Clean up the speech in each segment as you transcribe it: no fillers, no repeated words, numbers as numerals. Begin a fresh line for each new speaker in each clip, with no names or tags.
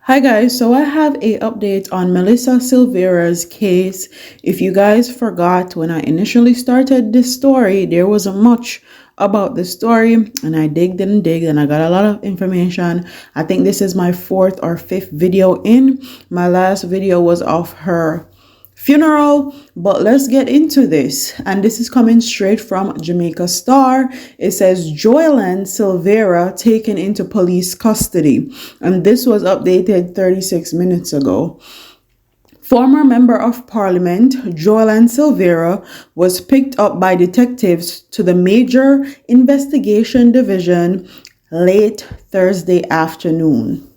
Hi guys, so I have a update on Melissa Silvera's case. If you guys forgot, when I initially started this story, there wasn't much about the story, and I digged and I got a lot of information. I think this is my fourth or fifth video in. My last video was of her funeral, but let's get into this. And this is coming straight from Jamaica Star. It says Joylan Silvera taken into police custody, and this was updated 36 minutes ago. Former member of Parliament Joylan Silvera was picked up by detectives to the Major Investigation Division late Thursday afternoon.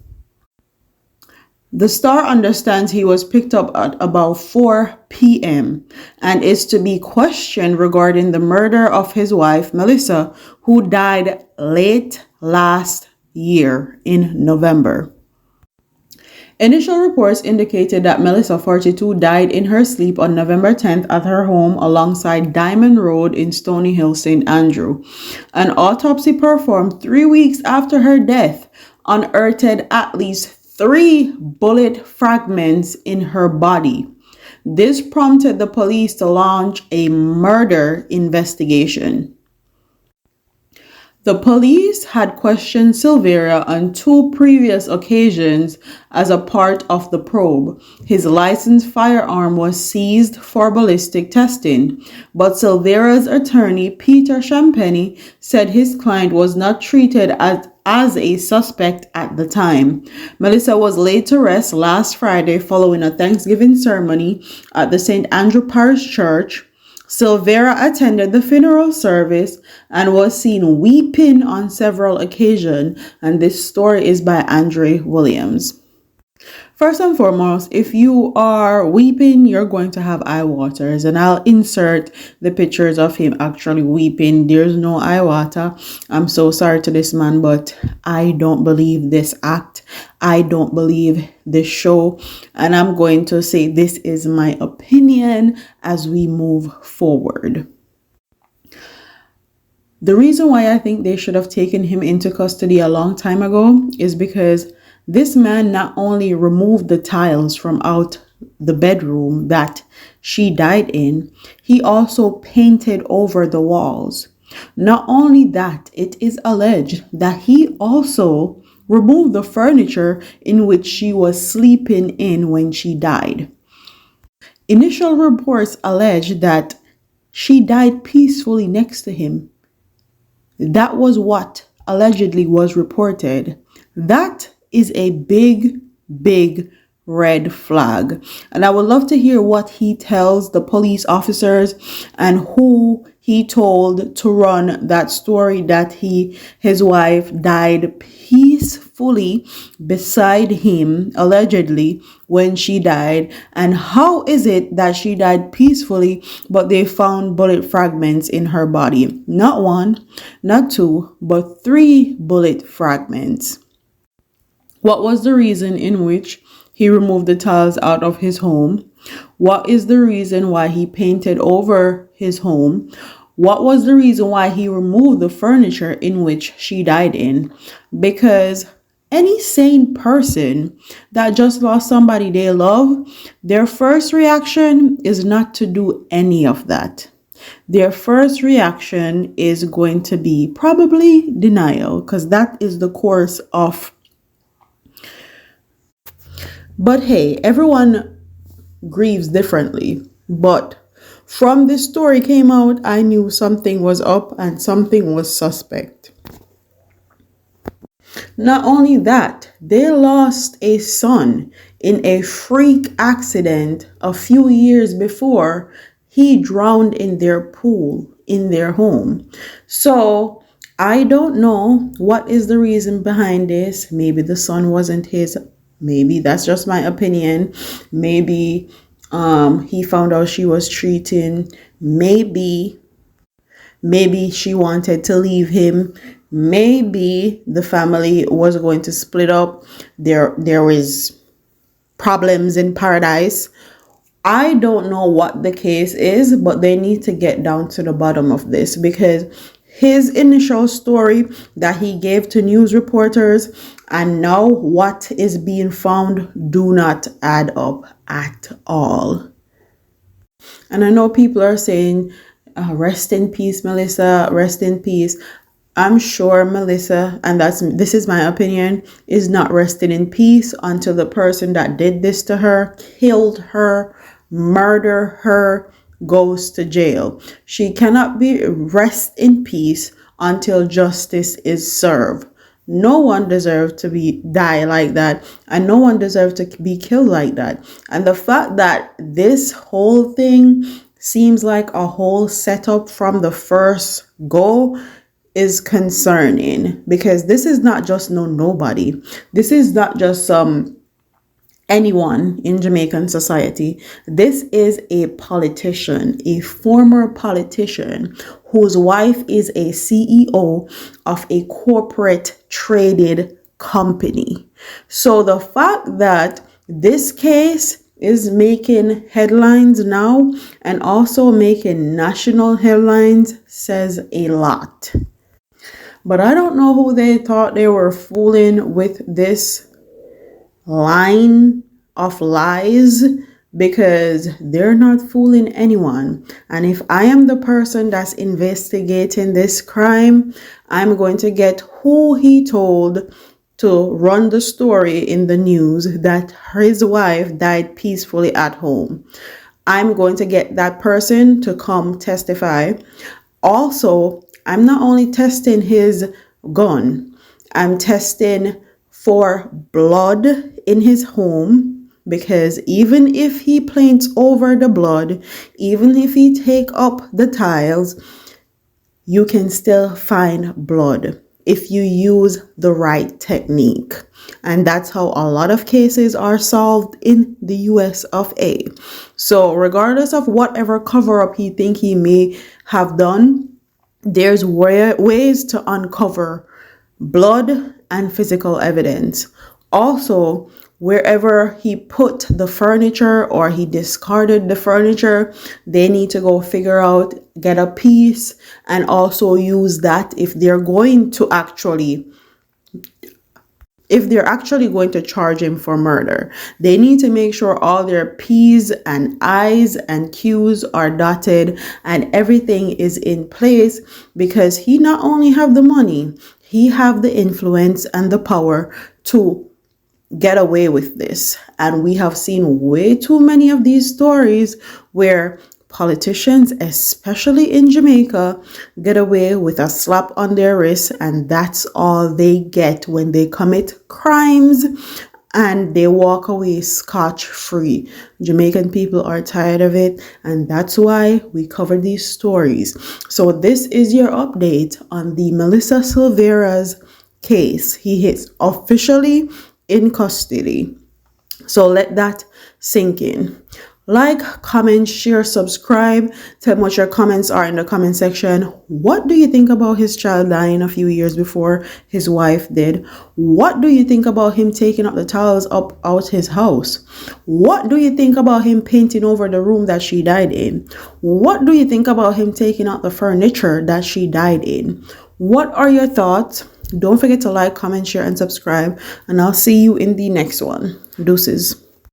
The Star understands he was picked up at about 4 p.m. and is to be questioned regarding the murder of his wife, Melissa, who died late last year in November. Initial reports indicated that Melissa, 42, died in her sleep on November 10th at her home alongside Diamond Road in Stony Hill, St. Andrew. An autopsy performed 3 weeks after her death unearthed at least 3 bullet fragments in her body. This prompted the police to launch a murder investigation. The police had questioned Silveria on 2 previous occasions as a part of the probe. His licensed firearm was seized for ballistic testing, but Silveria's attorney, Peter Champagny, said his client was not treated as a suspect at the time. Melissa was laid to rest last Friday following a Thanksgiving ceremony at the St. Andrew Parish Church. Silvera attended the funeral service and was seen weeping on several occasions, and this story is by Andre Williams. First and foremost, if you are weeping, you're going to have eye waters, and I'll insert the pictures of him actually weeping. There's no eye water. I'm so sorry to this man, but I don't believe this act. I don't believe this show, and I'm going to say this is my opinion as we move forward. The reason why I think they should have taken him into custody a long time ago is because this man not only removed the tiles from out the bedroom that she died in, he also painted over the walls. Not only that, it is alleged that he also removed the furniture in which she was sleeping in when she died. Initial reports allege that she died peacefully next to him. That was what allegedly was reported. That is a big red flag. And I would love to hear what he tells the police officers and who he told to run that story that his wife died peacefully beside him, allegedly, when she died. And how is it that she died peacefully, but they found bullet fragments in her body? Not 1, not 2, but 3 bullet fragments. What was the reason in which he removed the tiles out of his home? What is the reason why he painted over his home? What was the reason why he removed the furniture in which she died in? Because any sane person that just lost somebody they love, their first reaction is not to do any of that. Their first reaction is going to be probably denial, because that is the course of. But hey, everyone grieves differently. But from this story came out, I knew something was up and something was suspect. Not only that, they lost a son in a freak accident a few years before. He drowned in their pool in their home. So I don't know what is the reason behind this. Maybe the son wasn't his. Maybe that's just my opinion. Maybe he found out she was cheating. Maybe she wanted to leave him. Maybe the family was going to split up. There was problems in paradise. I don't know what the case is, but they need to get down to the bottom of this, because his initial story that he gave to news reporters And now what is being found do not add up at all. And I know people are saying, rest in peace, Melissa, rest in peace. I'm sure Melissa, and this is my opinion, is not resting in peace until the person that did this to her, killed her, murdered her, goes to jail. She cannot be rest in peace until justice is served. No one deserves to be die like that, and no one deserves to be killed like that. And the fact that this whole thing seems like a whole setup from the first go is concerning, because this is not just nobody. This is not just anyone in Jamaican society. This is a politician, a former politician whose wife is a CEO of a corporate traded company. So the fact that this case is making headlines now and also making national headlines says a lot. But I don't know who they thought they were fooling with this line of lies, because they're not fooling anyone. And if I am the person that's investigating this crime, I'm going to get who he told to run the story in the news that his wife died peacefully at home. I'm going to get that person to come testify. Also, I'm not only testing his gun, I'm testing for blood in his home, because even if he paints over the blood, even if he take up the tiles, you can still find blood if you use the right technique. And that's how a lot of cases are solved in the US of A. So regardless of whatever cover-up he think he may have done, there's ways to uncover blood and physical evidence. Also, wherever he put the furniture or he discarded the furniture, they need to go figure out, get a piece, and also use that if they're actually going to charge him for murder. They need to make sure all their P's and I's and Q's are dotted and everything is in place, because he not only have the money, he have the influence and the power to get away with this. And we have seen way too many of these stories where politicians, especially in Jamaica, get away with a slap on their wrist, and that's all they get when they commit crimes, and they walk away scotch-free. Jamaican people are tired of it, and that's why we cover these stories. So this is your update on the Melissa Silvera's case. He is officially in custody. So let that sink in. Like, comment, share, subscribe. Tell me what your comments are in the comment section. What do you think about his child dying a few years before his wife did? What do you think about him taking up the tiles out his house? What do you think about him painting over the room that she died in? What do you think about him taking out the furniture that she died in? What are your thoughts? Don't forget to like, comment, share, and subscribe. And I'll see you in the next one. Deuces.